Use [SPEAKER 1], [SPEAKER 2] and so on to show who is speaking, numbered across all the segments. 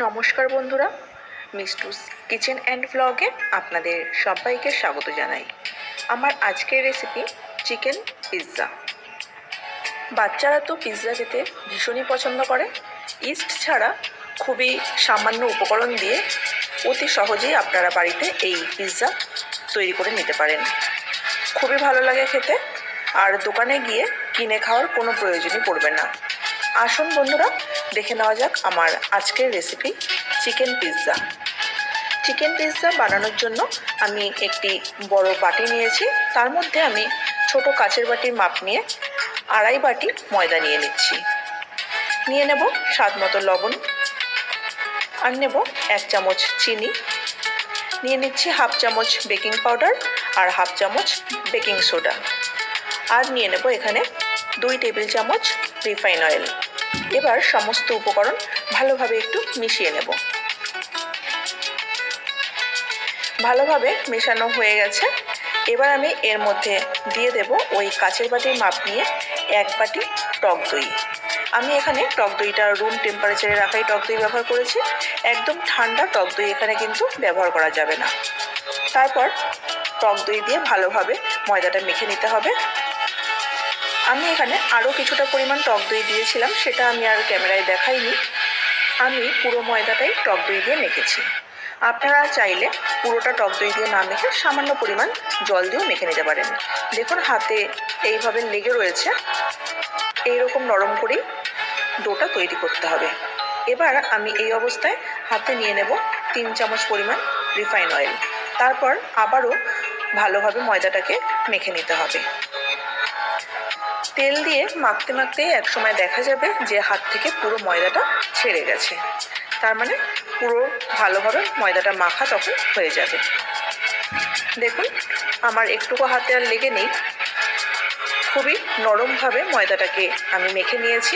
[SPEAKER 1] নমস্কার বন্ধুরা, মিষ্টুস kitchen and ব্লগে আপনাদের সবাইকে স্বাগত জানাই। আমার আজকের রেসিপি চিকেন পিৎজা। বাচ্চারা তো পিৎজা খেতে ভীষণই পছন্দ করে। ইস্ট ছাড়া খুবই সামান্য উপকরণ দিয়ে অতি সহজেই আপনারা বাড়িতে এই পিৎজা তৈরি করে নিতে পারেন। খুবই ভালো লাগে খেতে, আর দোকানে গিয়ে কিনে খাওয়ার কোনো প্রয়োজনই পড়বে না। আসুন বন্ধুরা, দেখে নেওয়া যাক আমার আজকের recipe chicken pizza. Chicken pizza বানানোর জন্য আমি একটি বড় বাটি নিয়েছি। তার মধ্যে আমি ছোট কাচের বাটির মাপ নিয়ে 2.5 বাটি ময়দা নিয়ে নিচ্ছি। নিয়ে নেব স্বাদ মতো লবণ, আর নেব 1 চামচ চিনি, নিয়ে নিচ্ছি 1/2 চামচ বেকিং পাউডার আর 1/2 চামচ বেকিং সোডা, আর নিয়ে নেব এখানে 2 টেবিল চামচ রিফাইন অয়েল। এবার সমস্ত উপকরণ ভালোভাবে একটু মিশিয়ে নেব। ভালোভাবে মেশানো হয়ে গেছে। এবার আমি এর মধ্যে দিয়ে দেব ওই কাচের বাটির মাপ নিয়ে 1 বাটি টক দই। আমি এখানে টক দইটা রুম টেম্পারেচারে রাখাই টক দই ব্যবহার করেছি। একদম ঠান্ডা টক দই এখানে কিন্তু ব্যবহার করা যাবে না। তারপর টক দই দিয়ে ভালোভাবে ময়দাটা মেখে নিতে হবে। আমি এখানে আরও কিছুটা পরিমাণ টক দই দিয়েছিলাম, সেটা আমি আর ক্যামেরায় দেখাইনি। আমি পুরো ময়দাটাই টক দই দিয়ে মেখেছি। আপনারা চাইলে পুরোটা টক দই দিয়ে না মেখে সামান্য পরিমাণ জল দিয়েও মেখে নিতে পারেন। দেখুন হাতে এইভাবে লেগে রয়েছে, এইরকম নরম করেই ডোটা তৈরি করতে হবে। এবার আমি এই অবস্থায় হাতে নিয়ে নেব 3 চামচ পরিমাণ রিফাইন অয়েল। তারপর আবারও ভালোভাবে ময়দাটাকে মেখে নিতে হবে। তেল দিয়ে মাখতে মাখতেই একসময় দেখা যাবে যে হাত থেকে পুরো ময়দাটা ছেড়ে গেছে। তার মানে পুরো ভালোভাবে ময়দাটা মাখা তখন হয়ে যাবে। দেখুন আমার একটুকু হাতে আর লেগে নেই। খুবই নরমভাবে ময়দাটাকে আমি মেখে নিয়েছি।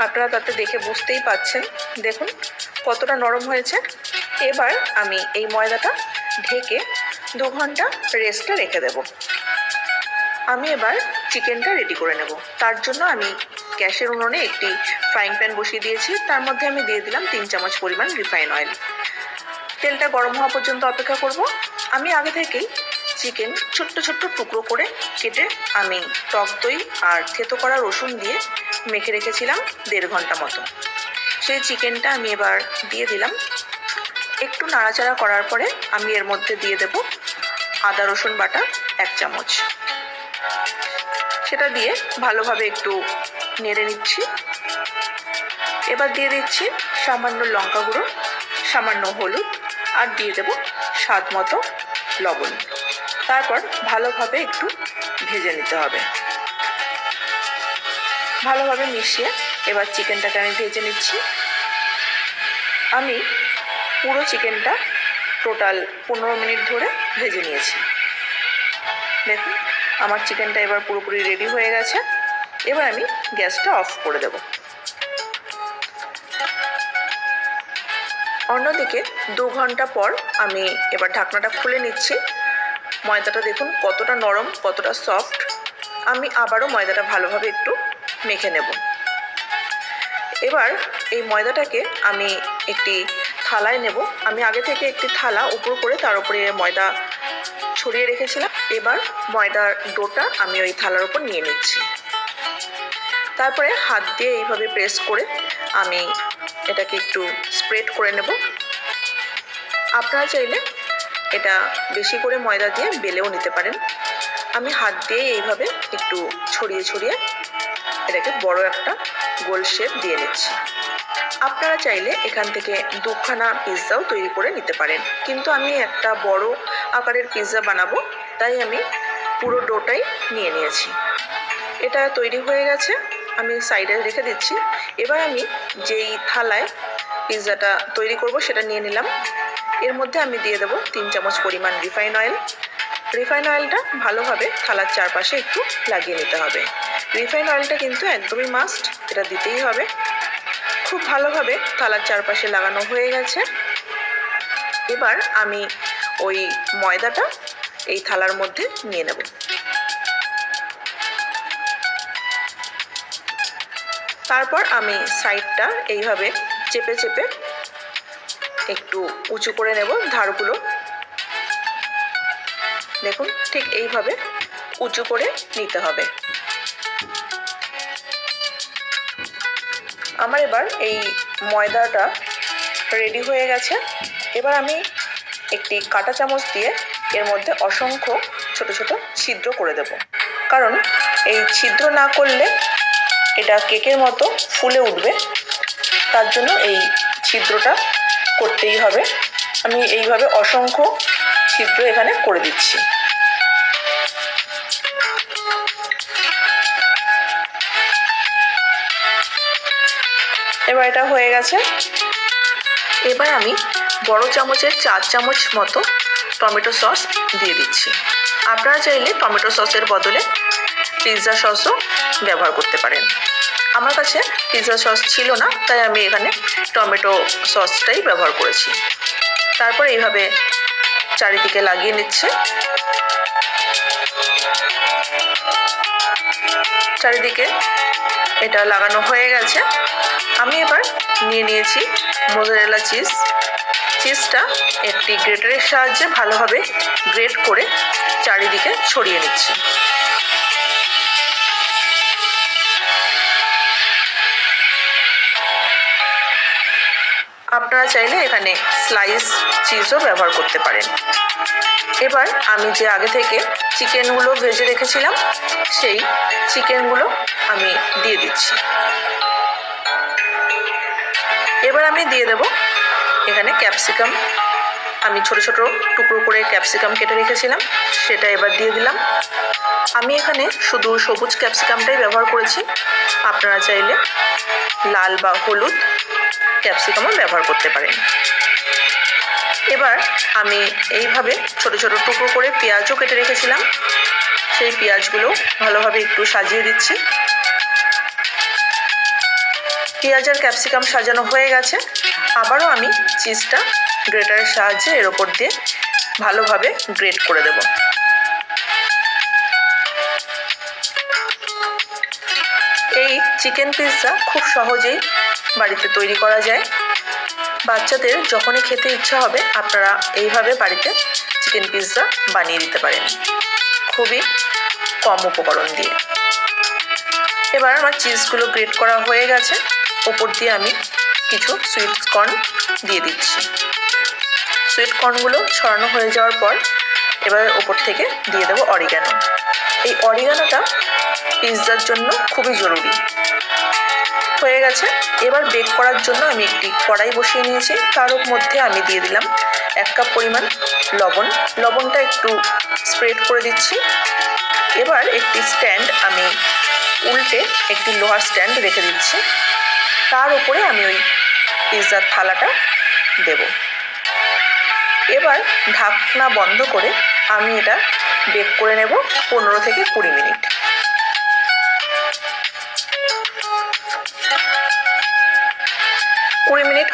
[SPEAKER 1] আপনারা তাতে দেখে বুঝতেই পাচ্ছেন, দেখুন কতটা নরম হয়েছে। এবার আমি এই ময়দাটা ঢেকে 2 ঘন্টা রেস্টে রেখে দেব। আমি এবার চিকেনটা রেডি করে নেব। তার জন্য আমি গ্যাসের উনুনে একটি ফ্রাইং প্যান বসিয়ে দিয়েছি। তার মধ্যে আমি দিয়ে দিলাম 3 চামচ পরিমাণ রিফাইন অয়েল। তেলটা গরম হওয়া পর্যন্ত অপেক্ষা করব। আমি আগে থেকেই চিকেন ছোট্ট ছোট্ট টুকরো করে কেটে আমি টক দই আর থেতো করা রসুন দিয়ে মেখে রেখেছিলাম 1.5 ঘন্টা মতো। সেই চিকেনটা আমি এবার দিয়ে দিলাম। একটু নাড়াচাড়া করার পরে আমি এর মধ্যে দিয়ে দেব আদা রসুন বাটা 1 চামচ। সেটা দিয়ে ভালোভাবে একটু নেড়ে নিচ্ছি। এবার দিয়ে দিচ্ছি সামান্য লঙ্কা গুঁড়ো, সামান্য হলুদ, আর দিয়ে দেব স্বাদ মতো লবণ। তারপর ভালোভাবে একটু ভেজে নিতে হবে। ভালোভাবে মিশিয়ে এবার চিকেনটাকে আমি ভেজে নিচ্ছি। আমি পুরো চিকেনটা টোটাল 15 মিনিট ধরে ভেজে নিয়েছি। দেখুন আমার চিকেনটা এবার পুরোপুরি রেডি হয়ে গেছে। এবার আমি গ্যাসটা অফ করে দেব। অন্যদিকে 2 ঘন্টা পর আমি এবার ঢাকনাটা খুলে নিচ্ছি। ময়দাটা দেখুন কতটা নরম, কতটা সফট। আমি আবারও ময়দাটা ভালোভাবে একটু মেখে নেব। এবার এই ময়দাটাকে আমি একটি থালায় নেব। আমি আগে থেকে একটি থালা উপর করে তার উপরে ময়দা ছড়িয়ে রেখেছিলাম। এবার ময়দার ডোটা আমি ওই থালার উপর নিয়ে নিচ্ছি। তারপরে হাত দিয়ে এইভাবে প্রেস করে আমি এটাকে একটু স্প্রেড করে নেব। আপনারা চাইলে এটা বেশি করে ময়দা দিয়ে বেলেও নিতে পারেন। আমি হাত দিয়ে এইভাবে একটু ছড়িয়ে ছড়িয়ে এটাকে বড় একটা গোল শেপ দিয়ে নিচ্ছি। আপনারা চাইলে এখান থেকে 2খানা পিৎজাও তৈরি করে নিতে পারেন, কিন্তু আমি একটা বড় আকারের পিৎজা বানাবো, তাই আমি পুরো ডোটাই নিয়ে নিয়েছি। এটা তৈরি হয়ে গেছে, আমি সাইডে রেখে দিচ্ছি। এবার আমি যেই থালায় পিৎজাটা তৈরি করব সেটা নিয়ে নিলাম। এর মধ্যে আমি দিয়ে দেবো 3 চামচ পরিমাণ রিফাইন অয়েল। রিফাইন অয়েলটা ভালোভাবে থালার চারপাশে একটু লাগিয়ে নিতে হবে। রিফাইন অয়েলটা কিন্তু একদমই মাস্ট, এটা দিতেই হবে। খুব ভালোভাবে থালার চারপাশে লাগানো হয়ে গেছে। এবার আমি ওই ময়দাটা এই থালার মধ্যে নিয়ে নেব। তারপর আমি সাইডটা এইভাবে চেপে চেপে একটু উঁচু করে নেব ধারগুলো। দেখুন ঠিক এইভাবে উঁচু করে নিতে হবে। আমার এবার এই ময়দাটা রেডি হয়ে গেছে। এবার আমি একটি কাঁটা চামচ দিয়ে এর মধ্যে অসংখ্য ছোট ছোট ছিদ্র করে দেব, কারণ এই ছিদ্র না করলে এটা কেকের মতো ফুলে উঠবে, তার জন্য এই ছিদ্রটা করতেই হবে। আমি এইভাবে অসংখ্য ছিদ্র এখানে করে দিচ্ছি। এবার এটা হয়ে গেছে। এবার আমি বড় চামচের 4 চামচ মতো টমেটো সস দিয়ে দিচ্ছি। আপনারা চাইলে টমেটো সসের বদলে পিৎজা সসও ব্যবহার করতে পারেন। আমার কাছে পিৎজা সস ছিল না, তাই আমি এখানে টমেটো সসটাই ব্যবহার করেছি। তারপর এইভাবে চারিদিকে লাগিয়ে নিচ্ছে। চারিদিকে এটা লাগানো হয়ে গেছে। আমি এবার নিয়ে নিয়েছি মোজারেলা চিজ। চিজটা একটি গ্রেটারের সাহায্যে ভালোভাবে গ্রেট করে চারিদিকে ছড়িয়ে নিচ্ছি। আপনারা চাইলে এখানে স্লাইস চিজও ব্যবহার করতে পারেন। এবার আমি যে আগে থেকে চিকেনগুলো ভেজে রেখেছিলাম, সেই চিকেনগুলো আমি দিয়ে দিচ্ছি। এবার আমি দিয়ে দেব এখানে ক্যাপসিকাম। আমি ছোট ছোট টুকরো করে ক্যাপসিকাম কেটে রেখেছিলাম, সেটা এবার দিয়ে দিলাম। আমি এখানে শুধু সবুজ ক্যাপসিকামটাই ব্যবহার করেছি। আপনারা চাইলে লাল বা হলুদ ক্যাপসিকামও ব্যবহার করতে পারেন। এবার আমি এইভাবে ছোট ছোট টুকরো করে পেঁয়াজও কেটে রেখেছিলাম, সেই পেঁয়াজগুলো ভালোভাবে একটু সাজিয়ে দিচ্ছি। পেঁয়াজ আর ক্যাপসিকাম সাজানো হয়ে গেছে। আবারও আমি চিজটা গ্রেটারের সাহায্যে এর ওপর দিয়ে ভালোভাবে গ্রেট করে দেব। এই চিকেন পিৎজা খুব সহজেই বাড়িতে তৈরি করা যায়। বাচ্চাদের যখনই খেতে ইচ্ছা হবে আপনারা এইভাবে বাড়িতে চিকেন পিৎজা বানিয়ে দিতে পারেন, খুবই কম উপকরণ দিয়ে। এবার আমার চিজগুলো গ্রেট করা হয়ে গেছে। ওপর দিয়ে আমি কিছু সুইট কর্ন দিয়ে দিচ্ছি। সুইট কর্নগুলো ছড়ানো হয়ে যাওয়ার পর এবার ওপর থেকে দিয়ে দেবো অরিগ্যানো। এই অরিগ্যানোটা পিৎজার জন্য খুবই জরুরি। হয়ে গেছে। এবার বেক করার জন্য আমি একটি কড়াই বসিয়ে নিয়েছি। তার মধ্যে আমি দিয়ে দিলাম 1 কাপ পরিমাণ লবণ। লবণটা একটু স্প্রেড করে দিচ্ছি। এবার একটি স্ট্যান্ড আমি উল্টে একটি লোহার স্ট্যান্ড রেখে দিচ্ছি। তার উপরে আমি ওই পিৎজার থালাটা দেব। এবার ঢাকনা বন্ধ করে আমি এটা বেক করে নেব 15 থেকে 20 মিনিট।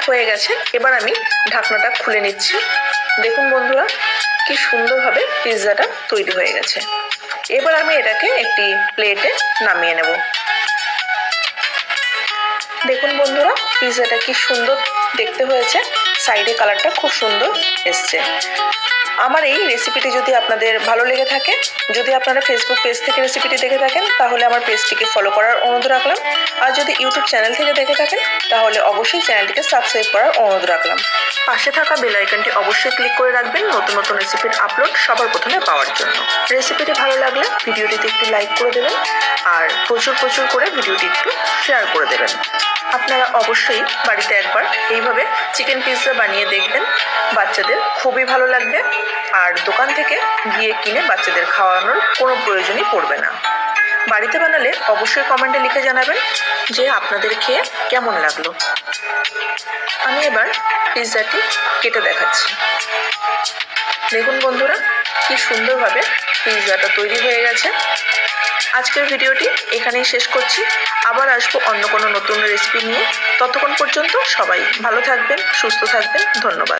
[SPEAKER 1] হয়ে গেছে। এবার আমি ঢাকনাটা খুলে নিচ্ছি। দেখুন বন্ধুরা, কি সুন্দরভাবে পিৎজাটা তৈরি হয়ে গেছে। এবার আমি এটাকে একটি প্লেটে নামিয়ে নেব। দেখুন বন্ধুরা, পিৎজাটা কি সুন্দর দেখতে হয়েছে। সাইডে কালারটা খুব সুন্দর এসছে। আমার এই রেসিপিটি যদি আপনাদের ভালো লেগে থাকে, যদি আপনারা ফেসবুক পেজ থেকে রেসিপিটি দেখে থাকেন, তাহলে আমার পেজটিকে ফলো করার অনুরোধ রাখলাম। আর যদি ইউটিউব চ্যানেল থেকে দেখে থাকেন, তাহলে অবশ্যই চ্যানেলটিকে সাবস্ক্রাইব করার অনুরোধ রাখলাম। পাশে থাকা বেল আইকনটি অবশ্যই ক্লিক করে রাখবেন নতুন নতুন রেসিপির আপলোড সবার প্রথমে পাওয়ার জন্য। রেসিপিটি ভালো লাগলে ভিডিওটিতে একটু লাইক করে দেবেন আর প্রচুর করে ভিডিওটি একটু শেয়ার করে দেবেন। আপনারা অবশ্যই বাড়িতে একবার এইভাবে চিকেন পিৎজা বানিয়ে দেখবেন। বাচ্চাদের খুবই ভালো লাগবে আর দোকান থেকে গিয়ে কিনে বাচ্চাদের খাওয়ানোর কোনো প্রয়োজনই পড়বে না। বাড়িতে বানালে অবশ্যই কমেন্টে লিখে জানাবেন যে আপনাদের খেয়ে কেমন লাগলো। আমি এবার পিৎজাটি কেটে দেখাচ্ছি। দেখুন বন্ধুরা, কি সুন্দরভাবে পিৎজাটা তৈরি হয়ে গেছে। আজকের ভিডিওটি এখানেই শেষ করছি। আবার আসবো অন্য কোনো নতুন রেসিপি নিয়ে। ততক্ষণ পর্যন্ত সবাই ভালো থাকবেন, সুস্থ থাকবেন। ধন্যবাদ।